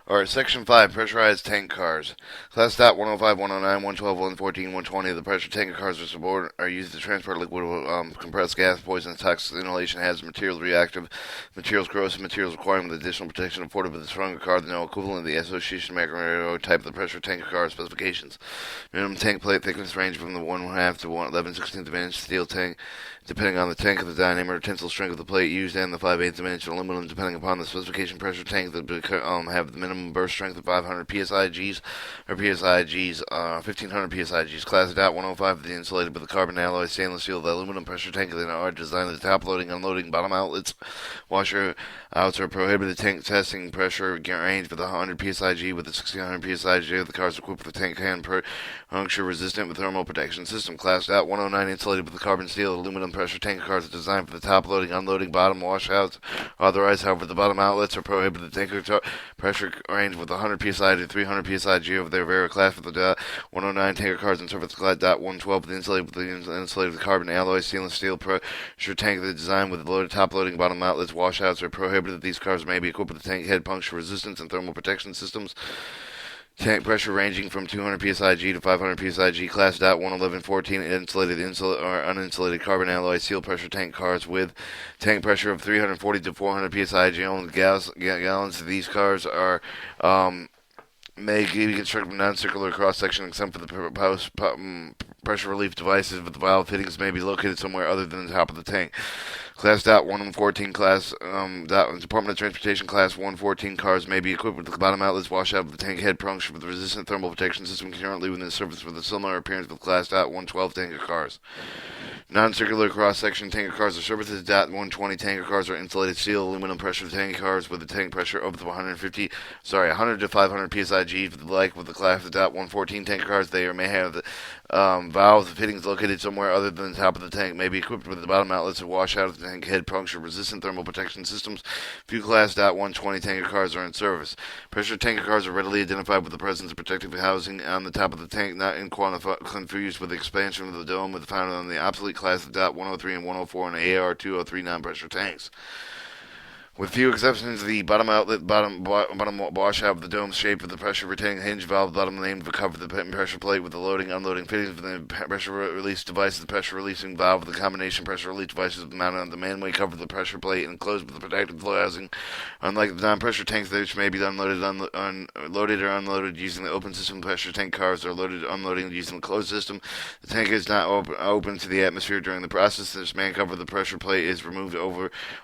Alright, Section 5, pressurized tank cars. Class Stat 105, 109, 112, 114, 120. The pressure tank cars are used to transport liquid, compressed gas, poisonous, toxic inhalation, hazardous materials, reactive materials, corrosive materials requiring the additional protection afforded by the stronger car than no equivalent of the Association of American type of the pressure tank car specifications. Minimum tank plate thickness range from the 1/2 to 11/16 of an inch steel tank, depending on the tank of the diameter, tensile strength of the plate used, and the 5/8 of an inch aluminum, depending upon the specification. Pressure tanks that have the minimum burst strength of 500 psigs or psigs, 1500 psigs. Class DOT 105, the insulated with the carbon alloy stainless steel. The aluminum pressure tank are designed as top loading, unloading, bottom outlets. Washer outs are prohibited. Tank testing pressure range with 100 psig with a 1600 psig. The cars equipped with a tank hand puncture resistant with thermal protection system. Class DOT 109, insulated with the carbon steel. Aluminum pressure tank cars are designed for the top loading, unloading, bottom washouts authorized. However, the bottom outlets are prohibited. The tank pressure range with 100 psi to 300 psig over their very class for the DOT 109 tanker cars and surface class DOT 112 with the insulated with carbon alloy stainless steel pressure tank. The design with the top loading, bottom outlets washouts are prohibited. These cars may be equipped with tank head puncture resistance and thermal protection systems. Tank pressure ranging from 200 psig to 500 psig. Class DOT 11114, insulated or uninsulated carbon alloy steel pressure tank cars with tank pressure of 340 to 400 psig. Only gallons. These cars are may be constructed with non-circular cross-section except for the pressure relief devices, but the valve fittings may be located somewhere other than the top of the tank. Class DOT 114 class Department of Transportation Class 114 cars may be equipped with the bottom outlets washout of the tank head puncture with a resistant thermal protection system currently within the surface with a similar appearance with Class DOT 112 tanker cars. Non-circular cross-section tanker cars are services. DOT 120 tanker cars are insulated steel aluminum pressure tanker cars with a tank pressure of 100 to 500 psig. Like with the Class DOT 114 tanker cars, they may have the valves and fittings located somewhere other than the top of the tank. May be equipped with the bottom outlets to wash out of the tank head puncture resistant thermal protection systems. Few Class DOT 120 tanker cars are in service. Pressure tanker cars are readily identified with the presence of protective housing on the top of the tank, not confused with the expansion of the dome with found on the obsolete Class DOT 103 and 104 and AR 203 non-pressure tanks. With few exceptions, the bottom outlet, bottom washout of the dome shape of the pressure retaining hinge valve, bottom named to cover the pressure plate with the loading, unloading fittings for the pressure release device. The pressure releasing valve with the combination pressure release devices mounted on the manway cover the pressure plate and enclosed with the protective flow housing. Unlike the non-pressure tanks, which may be loaded or unloaded using the open system, pressure tank cars are loaded or unloading using the closed system. The tank is not open to the atmosphere during the process. This man cover the pressure plate is removed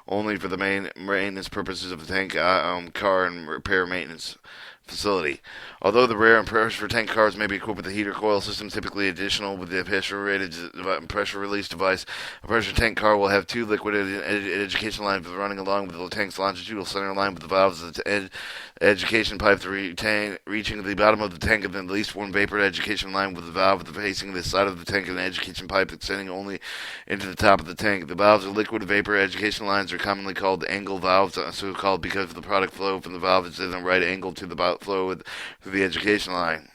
only for the maintenance purposes of the tank car and repair maintenance facility. Although the rare and pressure tank cars may be equipped with a heater coil system, typically additional with the pressure release device, a pressure tank car will have two liquid education lines running along with the tank's longitudinal center line with the valves of the education pipe reaching the bottom of the tank, and then at least one vapor education line with the valve facing the side of the tank and an education pipe extending only into the top of the tank. The valves of liquid vapor education lines are commonly called the angle valves, so called because the product flow from the valve is at a right angle to the flow through the education line.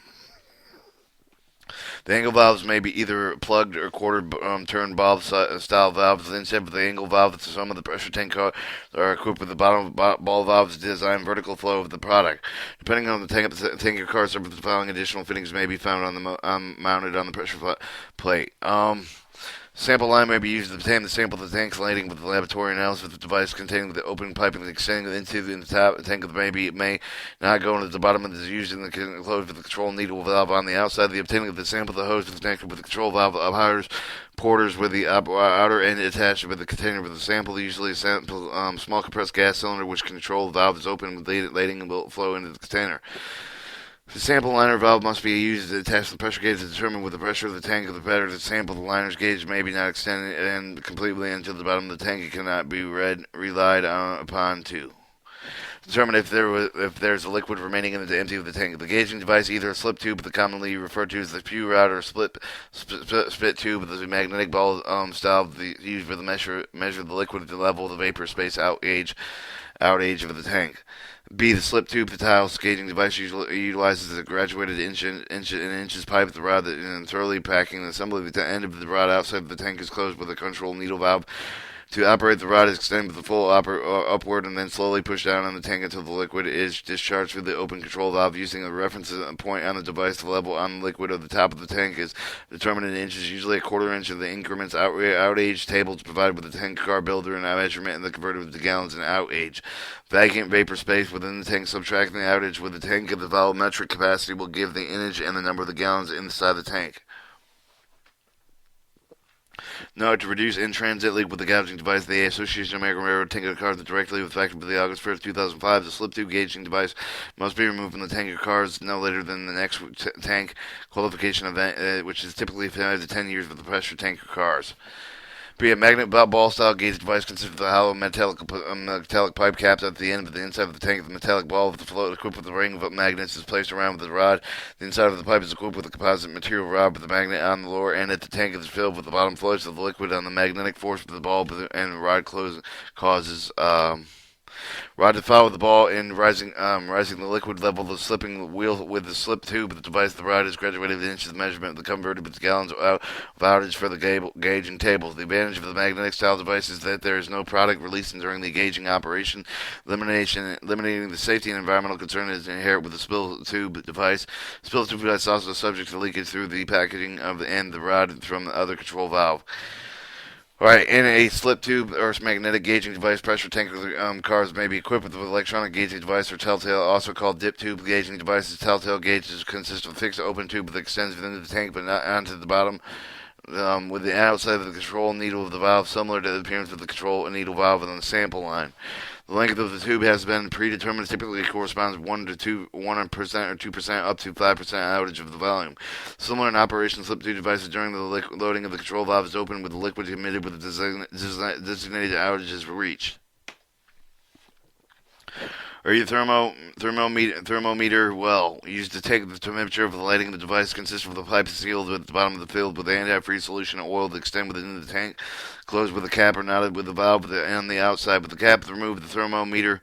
The angle valves may be either plugged or quarter turn valve style valves. Instead of the angle valve, some of the pressure tank cars are equipped with the bottom ball valves designed vertical flow of the product. Depending on the tanker car, the following additional fittings may be found on mounted on the pressure plate. Sample line may be used to obtain the sample of the tank lighting with the laboratory analysis of the device containing the open piping extending into the top the tank of the baby. It may not go into the bottom of the used in the closed with the control needle valve on the outside. The obtaining of the sample of the hose is connected with the control valve up porters with the outer end attached with the container with the sample. Usually a sample, small compressed gas cylinder which control valve is open with lighting and will flow into the container. The sample liner valve must be used to attach the pressure gauge to determine with the pressure of the tank of the better to sample. The liner's gauge may be not extended completely until the bottom of the tank. It cannot be relied upon to determine if there's a liquid remaining in the empty of the tank. The gauging device, either a slip tube, commonly referred to as the pew route, or split tube with a magnetic ball style used for the measure the liquid at the level of the vapor space outage of the tank. B. The slip tube. The tile gauging device usually utilizes a graduated inches pipe with the rod and thoroughly packing the assembly. The end of the rod outside of the tank is closed with a control needle valve To operate, the rod is extended with the full upward and then slowly pushed down on the tank until the liquid is discharged through the open control valve. Using a reference point on the device, the level on the liquid of the top of the tank is determined in inches, usually a quarter inch of the increments. Outage tables provided with the tank car builder and measurement and the converted to gallons and outage. Vacuum vapor space within the tank, subtracting the outage with the tank of the volumetric capacity will give the innage and the number of the gallons inside the tank. Note: to reduce in-transit leak with the gouging device, the Association of American Railroad tanker cars directly effective with the August 1st, 2005. The slip tube gauging device must be removed from the tanker cars no later than the next tank qualification event, which is typically 5 to 10 years with the pressure tanker cars. Be a magnet ball style gauge device consists of the hollow metallic pipe caps at the end of the inside of the tank. The metallic ball with the float equipped with a ring of magnets is placed around with the rod. The inside of the pipe is equipped with a composite material rod with the magnet on the lower end. At the tank is filled with the bottom floats of the liquid on the magnetic force of the ball, and the rod causes rod to follow the ball in rising the liquid level, the slipping wheel with the slip tube of the device. The rod is graduated in inches of measurement, the converted with gallons of outage for the gauging tables. The advantage of the magnetic style device is that there is no product released during the gauging operation. Eliminating the safety and environmental concern is inherent with the spill tube device. Spill tube device is also subject to leakage through the packaging of the end of the rod from the other control valve. Alright, in a slip tube or magnetic gauging device, pressure tanker cars may be equipped with an electronic gauging device or telltale, also called dip tube gauging devices. Telltale gauges consist of a fixed open tube that extends within the tank but not onto the bottom, with the outside of the control needle of the valve similar to the appearance of the control needle valve on the sample line. The length of the tube has been predetermined. Typically corresponds 1% or 2% up to 5% outage of the volume. Similar in operation, slip tube devices during the loading of the control valve is open with the liquid emitted with the designated outage is reached. Or your thermometer well used to take the temperature of the lighting of the device consists of the pipe sealed at the bottom of the filled with antifreeze solution or oil that extend within the tank, closed with a cap or knotted with the valve on the outside. With the cap removed, the thermometer,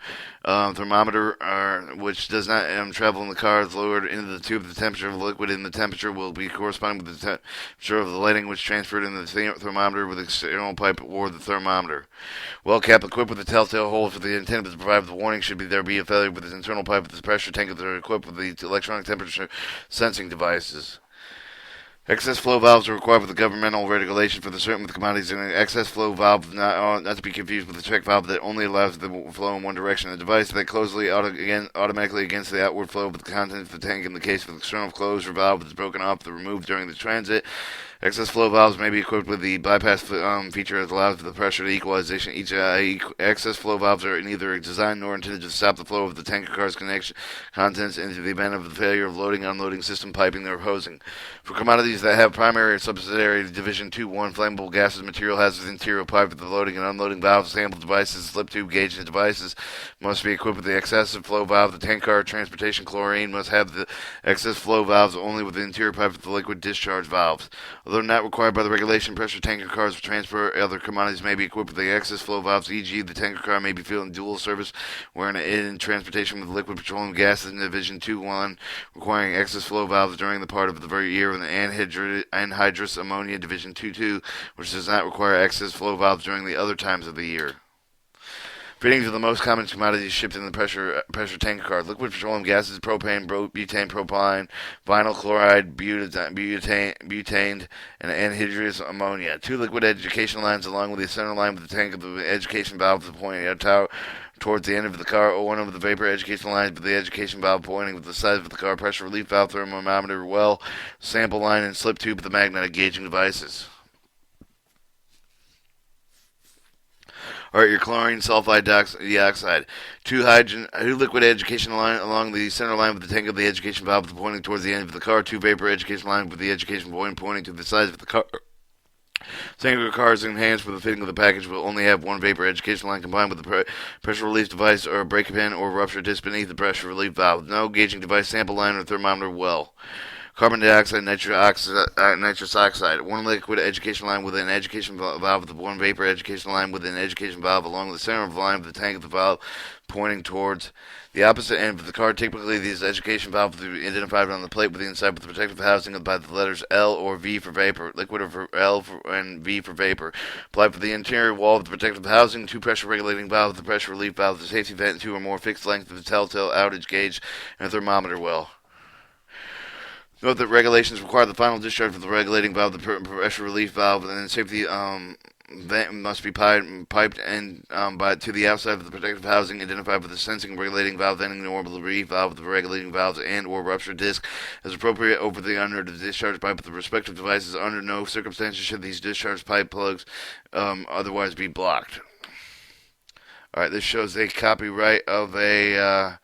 which does not travel in the car, is lowered into the tube. The temperature of the liquid in the temperature will be corresponding with the temperature of the lighting, which transferred in the thermometer with the external pipe or the thermometer. Well cap equipped with a telltale hole for the antenna to provide the warning should there be a failure with its internal pipe with the pressure tank that are equipped with the electronic temperature sensing devices. Excess flow valves are required with the governmental regulation for the certain commodities. An excess flow valve not to be confused with the check valve that only allows the flow in one direction. A device that closely automatically against the outward flow of the contents of the tank in the case of the external closure valve that is broken off the removed during the transit. Excess flow valves may be equipped with the bypass feature that allows the pressure equalization. Each excess flow valves are neither designed nor intended to stop the flow of the tanker car's contents into the event of the failure of loading, unloading, system piping, or hosing. For commodities that have primary or subsidiary Division 2-1 flammable gases, material hazards, interior pipe with the loading and unloading valves, sample devices, slip tube gauging devices must be equipped with the excessive flow valve. The tank car transportation chlorine must have the excess flow valves only with the interior pipe with the liquid discharge valves. Although not required by the regulation, pressure tanker cars for transport other commodities may be equipped with the excess flow valves, e.g. the tanker car may be filled in dual service wherein in transportation with liquid petroleum gases in Division 2-1, requiring excess flow valves during the part of the year with the anhydrous ammonia Division 2-2, which does not require excess flow valves during the other times of the year. Fittings are the most common commodities shipped in the pressure tanker car. Liquid petroleum gases, propane, butane, propylene, vinyl chloride, butane, and anhydrous ammonia. 2 liquid education lines along with the center line with the tank of the education valve pointing out towards the end of the car, or one of the vapor education lines with the education valve pointing with the side of the car, pressure relief valve, thermometer, well, sample line, and slip tube with the magnetic gauging devices. Alright, your chlorine sulfide dioxide. 2 liquid education line along the center line with the tank of the education valve pointing towards the end of the car. 2 vapor education line with the education point pointing to the sides of the car. Tanker cars enhanced with the fitting of the package will only have 1 vapor education line combined with the pressure relief device or a brake pin or rupture disc beneath the pressure relief valve. No gauging device, sample line, or thermometer well. carbon dioxide, nitrous oxide. One liquid education line with an education valve, the one vapor education line with an education valve along the center of the line of the tank of the valve pointing towards the opposite end of the car. Typically, these education valves are identified on the plate with the inside with the protective housing by the letters L or V for vapor, liquid or for L for, and V for vapor. Applied for the interior wall of the protective housing, two pressure regulating valves, the pressure relief valve, the safety vent, and two or more fixed length of the telltale outage gauge, and a thermometer well. Note that regulations require the final discharge of the regulating valve, the pressure relief valve, and then safety vent must be piped and to the outside of the protective housing, identified with the sensing regulating valve, venting the orbital relief valve, the regulating valves, and or rupture disc as appropriate over the under the discharge pipe of the respective devices. Under no circumstances should these discharge pipe plugs otherwise be blocked. Alright, this shows a copyright of a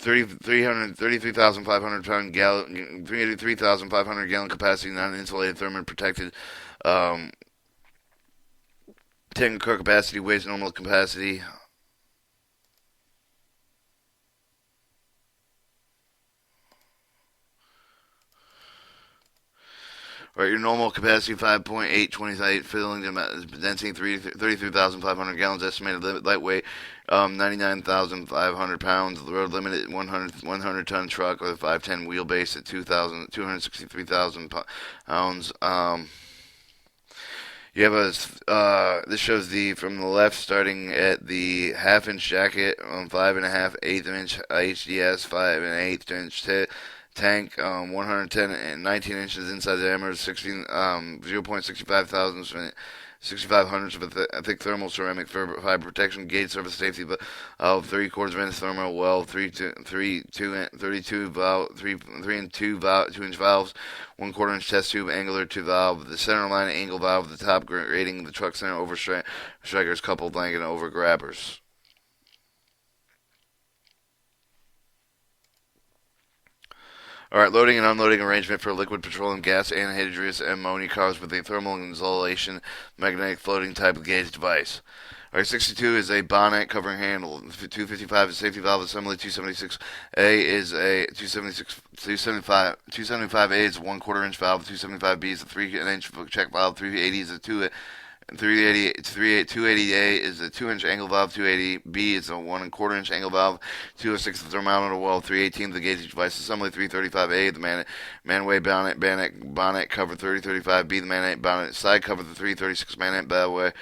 33,500 pound gallon, 33,500 gallon capacity, non-insulated, thermal protected. Tank car capacity, weighs normal capacity. Alright, your normal capacity 5.8, 28 filling density 33,500 gallons, estimated lightweight 99,500 pounds, the road limit 100 ton truck with a 510 wheelbase at 263,000 pounds. You have this shows the, from the left, starting at the half-inch jacket on 5.5/8 HDS, 5 1/8 tank, 110 and 19 inches inside diameter, 0.65 thousandths, 65 hundredths of a thick thermal ceramic fiber protection, gauge surface safety of 3/4 inch thermal well, 32 valve, 2-inch valves, 1/4 inch test tube, angular tube valve, the center line angle valve, the top grating, the truck center over strikers, coupled blanket, and over grabbers. Alright, loading and unloading arrangement for liquid petroleum gas, anhydrous ammonia cars with a thermal insulation magnetic floating type of gauge device. Alright, 62 is a bonnet covering handle. 255 is safety valve assembly. 276A is a 275A is a 1/4 inch valve. 275B is a 3-inch check valve. 380 is a 280A is a 2-inch angle valve. 280B is a 1/4 inch angle valve. 206 the thermometer well. 318 the gauge device assembly. 335A the manway bonnet cover. 335B the bonnet side cover. The 336 manway bonnet.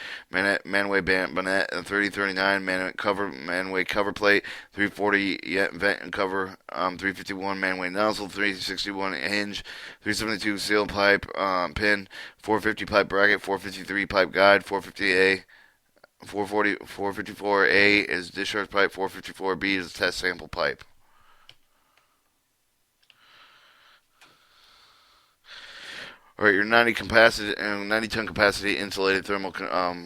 339 manway cover plate. 340 vent and cover. 351 manway nozzle. 361 hinge. 372 seal pipe pin. 450 pipe bracket. 453 pipe guide. 450A. 454A is discharge pipe. 454B is test sample pipe. Alright, your 90 ton capacity insulated thermal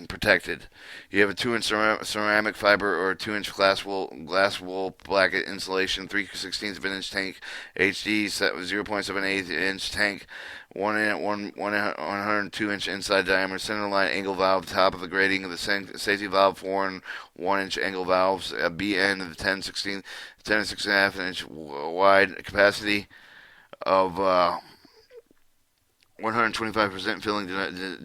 protected. You have a 2-inch ceramic fiber or a 2-inch glass wool bracket insulation, 3/16 of an inch tank, HD 0.78 inch tank, 102 inch inside diameter, center line angle valve, top of the grating of the safety valve, 4 and 1 inch angle valves, BN of the 10 and 6.5 inch wide, capacity of 125% filling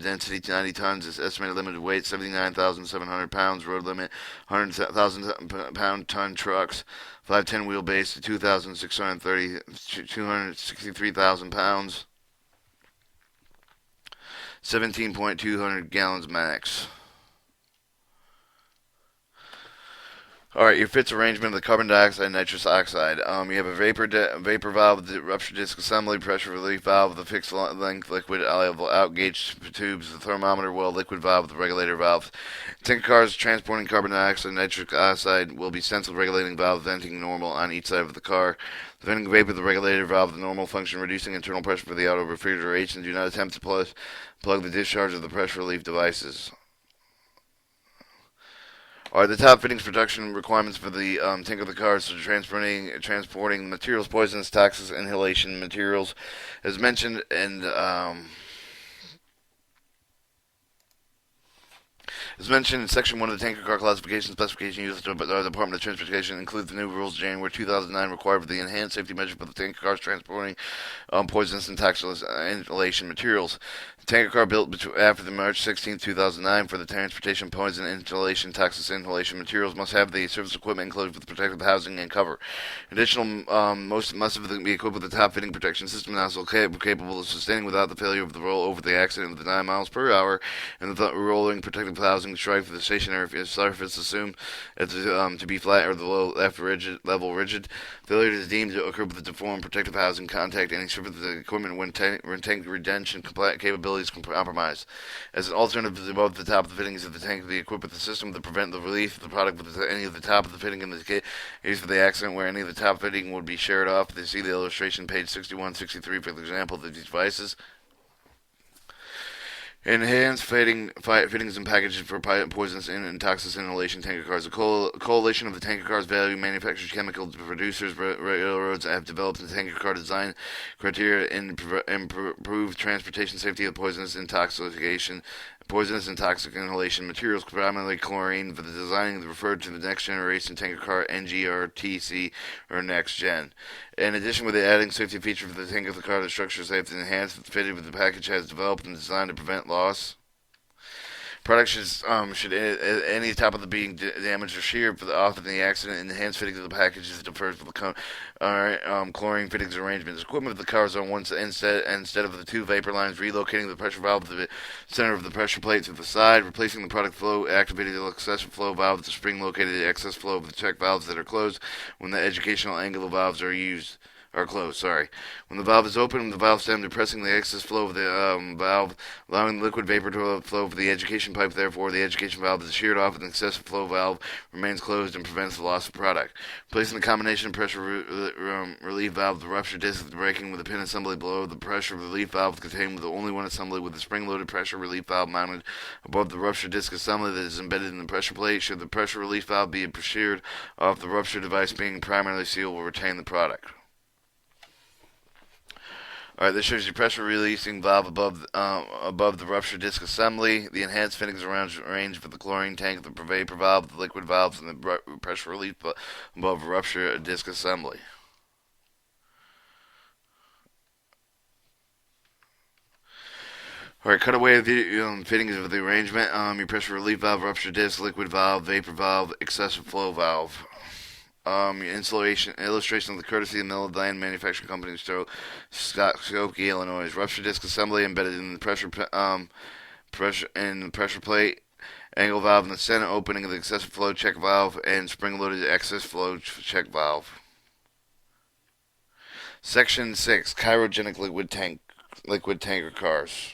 density to 90 tons. Is estimated limited weight 79,700 pounds. Road limit 100,000 pound ton trucks. 510 wheelbase to 263,000 pounds. 17.200 gallons max. Alright, your fits arrangement of the carbon dioxide and nitrous oxide. You have a vapor valve, the rupture disc assembly, pressure relief valve, the fixed length liquid out gauge tubes, the thermometer well, liquid valve, the regulator valve. Tank cars transporting carbon dioxide and nitric oxide will be stenciled regulating valve venting normal on each side of the car. The venting vapor, the regulator valve, the normal function reducing internal pressure for the auto refrigeration. Do not attempt to plug the discharge of the pressure relief devices. Are the top fittings production requirements for the tank of the car, so transporting materials, poisons, toxics, inhalation materials, as mentioned, and As mentioned in Section 1 of the Tanker Car Classification Specification used by the Department of Transportation, includes the new rules January 2009 required for the enhanced safety measure for the tanker cars transporting poisonous and toxic inhalation materials. The tanker car built after the March 16, 2009 for the transportation poison inhalation toxic inhalation materials must have the surface equipment included with protective housing and cover. Additional, most must be equipped with a top-fitting protection system also capable of sustaining without the failure of the roll over the accident with 9 miles per hour, and the rolling protective housing strike for the stationary surface assumed to be flat or the low left level rigid. Failure is deemed to occur with the deformed protective housing contact any surface of the equipment when tank retention capabilities compromised. As an alternative above the top of the fittings of the tank, be equipped with a system to prevent the release of the product with any of the top of the fitting in the case of the accident where any of the top fitting would be shared off. They see the illustration page 61-63 for the example of these devices. Enhanced fittings and packages for poisonous and toxic inhalation tanker cars. A coalition of the tanker cars value manufacturers, chemical producers, railroads have developed a tanker car design criteria and improve transportation safety of poisonous and toxic inhalation materials, predominantly chlorine, for the designing referred to the next generation tanker car NGRTC or next gen. In addition, with the adding safety feature for the tanker car, the structure is safe and enhanced, fitted with the package has developed and designed to prevent loss. Product should any top of the being damaged or sheared off in the accident. Enhanced fittings of the package is deferred for the chlorine fittings arrangements. Equipment of the cars on one instead of the two vapor lines, relocating the pressure valve to the center of the pressure plate to the side, replacing the product flow, activating the excessive flow valve with the spring located the excess flow of the check valves that are closed when the educational angle valves are closed. When the valve is open, the valve stem depressing the excess flow of the valve, allowing the liquid vapor to flow for the education pipe. Therefore, the education valve is sheared off, and the excessive flow valve remains closed and prevents the loss of product. Placing the combination pressure relief valve, the rupture disc breaking with a pin assembly below the pressure relief valve contained with only one assembly with the spring-loaded pressure relief valve mounted above the rupture disc assembly that is embedded in the pressure plate. Should the pressure relief valve be sheared off, the rupture device being primarily sealed will retain the product. Alright, this shows you pressure releasing valve above the rupture disc assembly. The enhanced fittings arranged for the chlorine tank, the vapor valve, the liquid valves, and the pressure relief above rupture disc assembly. Alright, cutaway fittings of the arrangement. Your pressure relief valve, rupture disc, liquid valve, vapor valve, excessive flow valve. Illustration of the courtesy of Midland Manufacturing Company in Skokie, Illinois. Rupture disc assembly embedded in the pressure plate. Angle valve in the center opening of the excessive flow check valve and spring-loaded excess flow check valve. Section 6: Cryogenic liquid tanker cars.